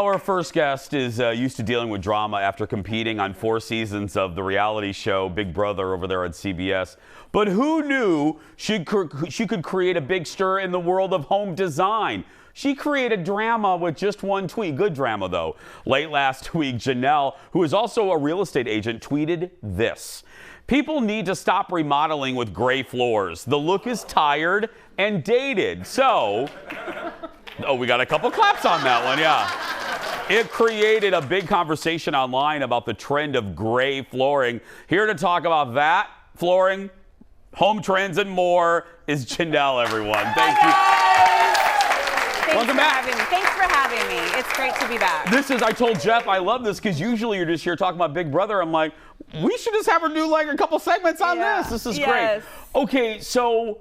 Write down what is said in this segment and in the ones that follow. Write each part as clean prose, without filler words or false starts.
Our first guest is used to dealing with drama after competing on 4 seasons of the reality show Big Brother over there on CBS. But who knew she could create a big stir in the world of home design? She created drama with just one tweet. Good drama, though. Late last week, Janelle, who is also a real estate agent, tweeted this. People need to stop remodeling with gray floors. The look is tired and dated. So, we got a couple claps on that one, yeah. It created a big conversation online about the trend of gray flooring. Here to talk about that, flooring, home trends, and more is Janelle, everyone. Thank you. Welcome back. Thanks for having me. It's great to be back. I told Jeff, I love this because usually you're just here talking about Big Brother. I'm like, we should just have her do like a couple segments on this. This is great. Okay, so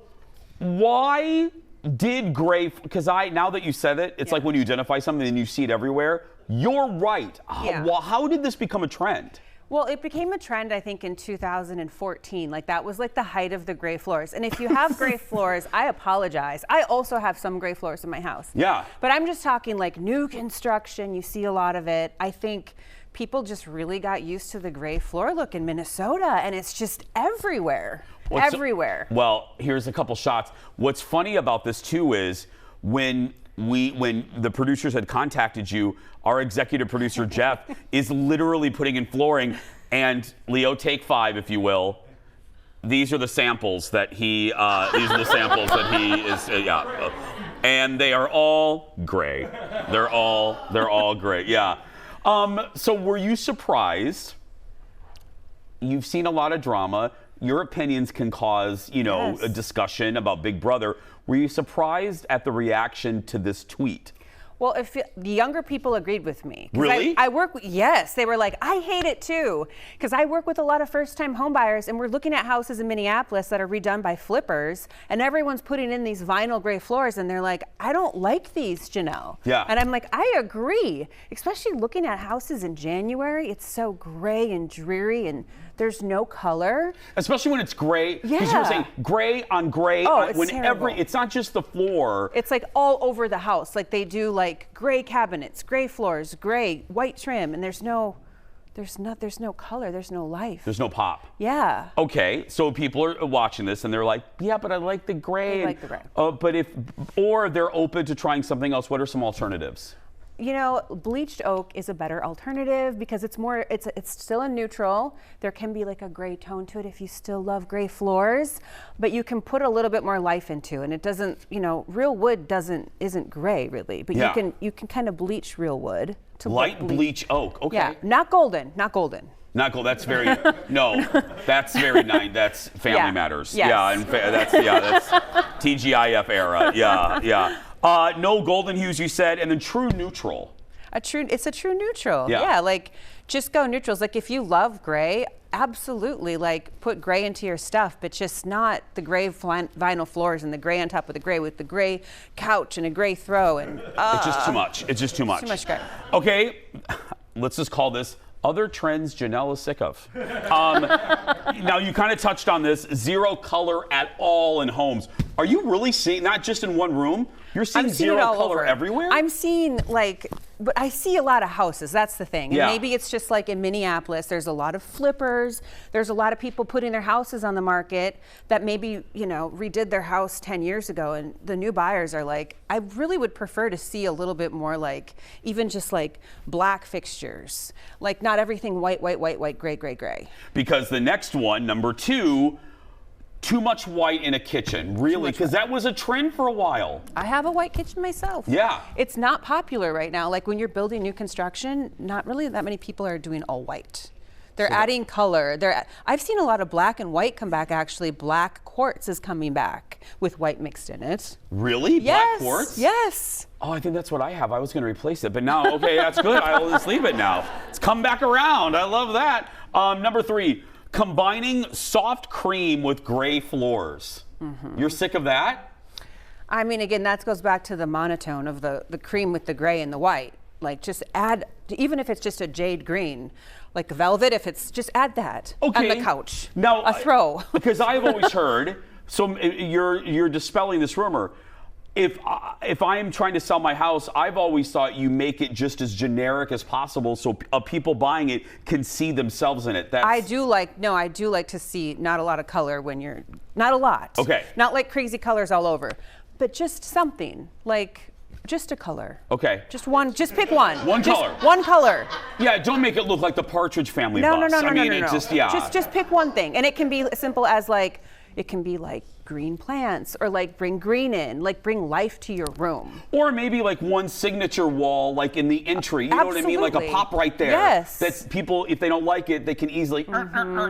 why did gray, because now that you said it, it's like when you identify something and you see it everywhere. You're right. How did this become a trend? Well, it became a trend, I think, in 2014. Like, that was like the height of the gray floors. And if you have gray floors, I apologize. I also have some gray floors in my house. Yeah. But I'm just talking like new construction. You see a lot of it. I think people just really got used to the gray floor look in Minnesota, and it's just everywhere. Everywhere. Well, here's a couple shots. What's funny about this, too, is when the producers had contacted you, our executive producer, Jeff, is literally putting in flooring. And Leo, take 5, if you will. These are the samples that he is, and they are all gray. They're all gray, yeah. So were you surprised? You've seen a lot of drama. Your opinions can cause, a discussion about Big Brother. Were you surprised at the reaction to this tweet? Well, if the younger people agreed with me. Really? I work with, yes, they were like, I hate it too. Because I work with a lot of first-time home buyers, and we're looking at houses in Minneapolis that are redone by flippers, and everyone's putting in these vinyl gray floors, and they're like, I don't like these, Janelle. Yeah. And I'm like, I agree. Especially looking at houses in January, it's so gray and dreary, and there's no color. Especially when it's gray. Yeah. Because you were saying gray on gray. Oh, it's terrible. It's not just the floor. It's like all over the house. Like they do like gray cabinets, gray floors, gray, white trim, and there's no color, there's no life. There's no pop. Yeah. Okay, so people are watching this and they're like, yeah, but I like the gray. They like the gray. Or they're open to trying something else. What are some alternatives? Bleached oak is a better alternative because it's still a neutral. There can be like a gray tone to it if you still love gray floors, but you can put a little bit more life into it. And it doesn't, real wood isn't gray really, but you can kind of bleach real wood to light bleach oak. Okay. Yeah, not golden. Not gold. That's very that's very nice. That's Family Matters. Yes. Yeah, and that's TGIF era. Yeah. No golden hues, you said, and then true neutral. It's a true neutral. Yeah. Like just go neutrals. Like if you love gray, absolutely, like put gray into your stuff, but just not the gray vinyl floors and the gray on top of the gray with the gray couch and a gray throw. And it's just too much. It's just too much. Too much gray. Okay, let's just call this other trends Janelle is sick of. Now, you kind of touched on this, zero color at all in homes. Are you really seeing, not just in one room, you're seeing zero color everywhere? I'm seeing but I see a lot of houses, that's the thing. And maybe it's just like in Minneapolis, there's a lot of flippers, there's a lot of people putting their houses on the market that maybe, redid their house 10 years ago, and the new buyers are like, I really would prefer to see a little bit more like, even just like black fixtures. Like not everything white, gray. Because the next one, number 2, too much white in a kitchen, really, because that was a trend for a while. I have a white kitchen myself. Yeah. It's not popular right now. Like when you're building new construction, not really that many people are doing all white. They're adding color. I've seen a lot of black and white come back, actually. Black quartz is coming back with white mixed in it. Really? Yes. Black quartz? Yes. Oh, I think that's what I have. I was going to replace it, but now, okay, that's good. I'll just leave it now. It's come back around. I love that. Number 3. Combining soft cream with gray floors. Mm-hmm. You're sick of that? I mean, again, that goes back to the monotone of the cream with the gray and the white. Like just add, even if it's just a jade green, like velvet, if it's just add that on the couch. Now, a throw. Because I've always heard, so you're dispelling this rumor. if I am trying to sell my house, I've always thought you make it just as generic as possible so people buying it can see themselves in it. I do like to see not a lot of color when you're, not a lot. Okay. Not like crazy colors all over, but just something, like just a color. Okay. Just pick one. One color. One color. Yeah, don't make it look like the Partridge Family No, bus. no. Just pick one thing. And it can be as simple as like, it can be like green plants, or like bring green in, like bring life to your room. Or maybe like one signature wall, like in the entry. You know what I mean? Like a pop right there. Yes. That's people, if they don't like it, they can easily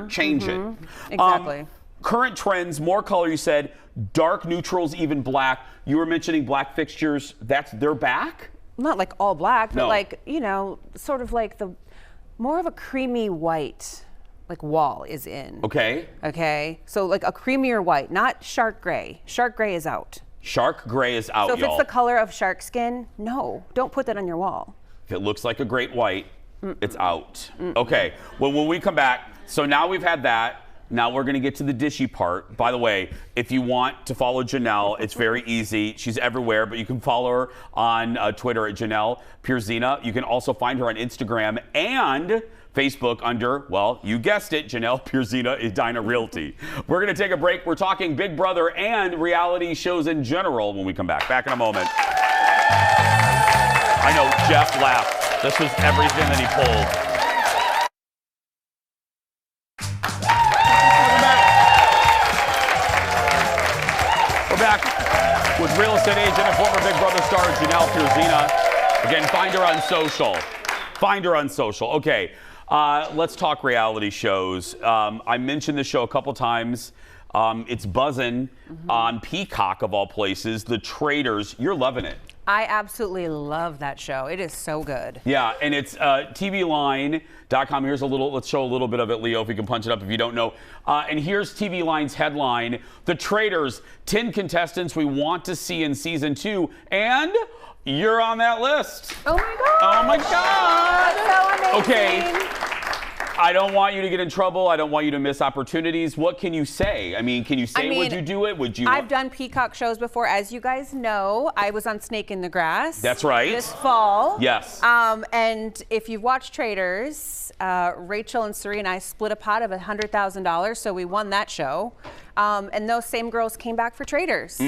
change it. Exactly. Current trends, more color, you said, dark neutrals, even black. You were mentioning black fixtures. They're back? Not like all black, but No. like, sort of like more of a creamy white. Like wall is in. Okay. So like a creamier white, not shark gray. Shark gray is out. Shark gray is out, So if y'all. it's the color of shark skin, no, don't put that on your wall. If it looks like a great white, it's out. Okay. Well, when we come back, so now we've had that. Now we're going to get to the dishy part. By the way, if you want to follow Janelle, it's very easy. She's everywhere, but you can follow her on Twitter at Janelle Pierzina. You can also find her on Instagram and Facebook under, well, you guessed it, Janelle Pierzina Edina Realty. We're going to take a break. We're talking Big Brother and reality shows in general when we come back. Back in a moment. I know, Jeff laughed. This was everything that he pulled. We're back with real estate agent and former Big Brother star Janelle Pierzina. Again, find her on social. Okay. Let's talk reality shows. I mentioned this show a couple times. It's buzzing on Peacock, of all places. The Traitors. You're loving it. I absolutely love that show. It is so good. Yeah, and it's tvline.com. Let's show a little bit of it, Leo, if you can punch it up if you don't know. And here's TV Line's headline: The Traitors, 10 contestants we want to see in season 2. And you're on that list. Oh my God. Oh my God. That's so amazing. Okay. I don't want you to get in trouble. I don't want you to miss opportunities. What can you say? I mean, can you say, would you do it? Would you? I've done Peacock shows before. As you guys know, I was on Snake in the Grass. That's right. This fall. Yes. And if you've watched Traitors, Rachel and Suri and I split a pot of $100,000, so we won that show. And those same girls came back for Traitors.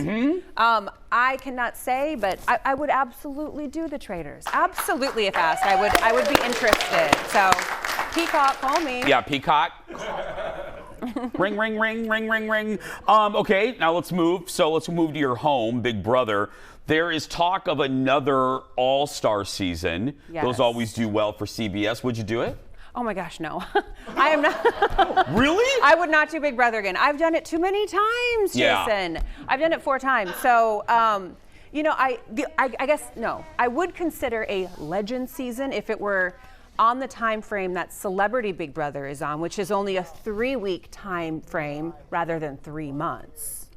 I cannot say, but I would absolutely do the Traitors. Absolutely, if asked, I would be interested. So, Peacock, call me. Yeah, Peacock. Ring, ring, ring, ring, ring, ring. Okay, now let's move. So let's move to your home, Big Brother. There is talk of another All-Star season. Yes. Those always do well for CBS. Would you do it? Oh my gosh, no. I am not. Really? I would not do Big Brother again. I've done it too many times, Jason. Yeah. I've done it 4 times. So, I guess, no. I would consider a legend season if it were on the time frame that Celebrity Big Brother is on, which is only a 3-week time frame rather than 3 months.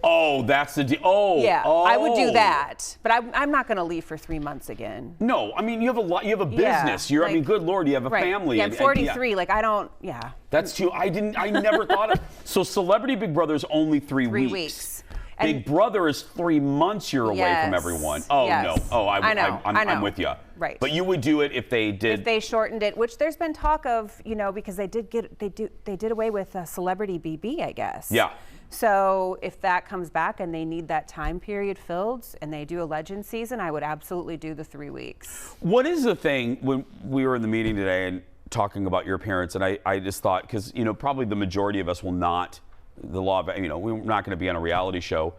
Oh, that's the deal. Oh, yeah, oh. I would do that, but I'm not going to leave for 3 months again. No, I mean, you have a lot. You have a business. I mean, good Lord, you have a family. Yeah, I'm 43. Like, I don't. Yeah. That's true. I never thought of. So, Celebrity Big Brother is only 3 weeks. 3 weeks. Big Brother is 3 months you're away from everyone. Oh no. Oh, I know. I'm with you. Right. But you would do it if they did. If they shortened it, which there's been talk of, because they did away with Celebrity BB, I guess. Yeah. So if that comes back and they need that time period filled and they do a legend season, I would absolutely do the 3 weeks. What is the thing when we were in the meeting today and talking about your parents, and I just thought, because probably the majority of us will not. The law of, we're not going to be on a reality show.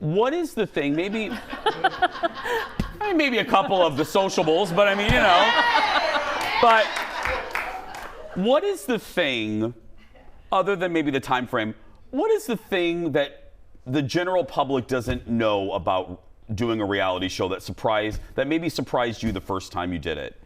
What is the thing? Maybe, maybe a couple of the sociables, but But what is the thing, other than maybe the time frame? What is the thing that the general public doesn't know about doing a reality show that maybe surprised you the first time you did it?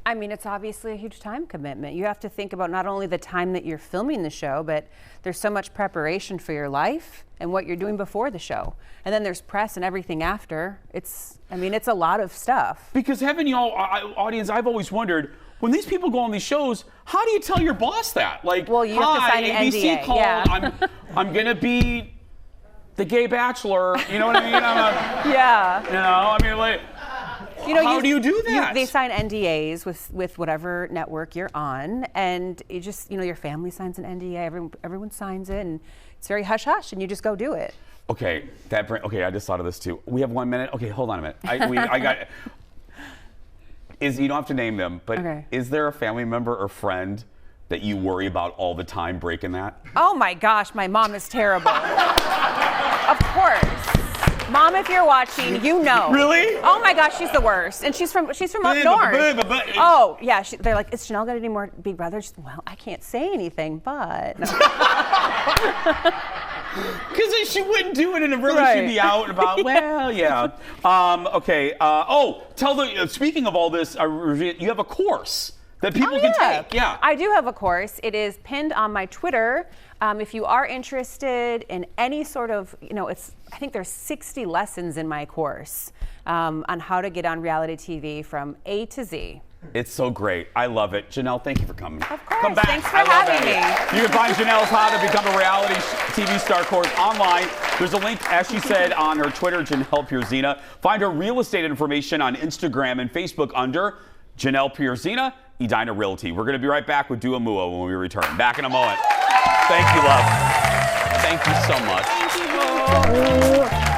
I mean, it's obviously a huge time commitment. You have to think about not only the time that you're filming the show, but there's so much preparation for your life and what you're doing before the show. And then there's press and everything after. It's a lot of stuff. Because haven't y'all, audience, I've always wondered, when these people go on these shows, how do you tell your boss that? Like, well, you have to sign an ABC NDA. called, Yeah. I'm going to be The Gay Bachelor. You know what I mean? Yeah. You know, I mean, like, how do you do that? They sign NDAs with whatever network you're on, and you just, your family signs an NDA. Everyone signs it, and it's very hush hush, and you just go do it. Okay, I just thought of this too. We have 1 minute. Okay, hold on a minute. I got. You don't have to name them, but is there a family member or friend that you worry about all the time breaking that? Oh my gosh, my mom is terrible. Of course. Mom, if you're watching, you know. Really? Oh my gosh, she's the worst. And she's from up north. Oh, yeah. They're like, is Janelle got any more big brothers? Well, I can't say anything, but. No. Because she wouldn't do it, and she'd be out and about. Well, yeah. Okay. Speaking of all this, you have a course that people can take. Yeah. I do have a course. It is pinned on my Twitter. If you are interested in any sort of, I think there's 60 lessons in my course on how to get on reality TV from A to Z. It's so great. I love it. Janelle, thank you for coming. Of course. Come back. Thanks for having me. You can find Janelle's How to Become a Reality TV Star course online. There's a link, as she said, on her Twitter, Janelle Pierzina. Find her real estate information on Instagram and Facebook under Janelle Pierzina, Edina Realty. We're going to be right back with Duamua when we return. Back in a moment. Thank you, love. Thank you so much. Thank you.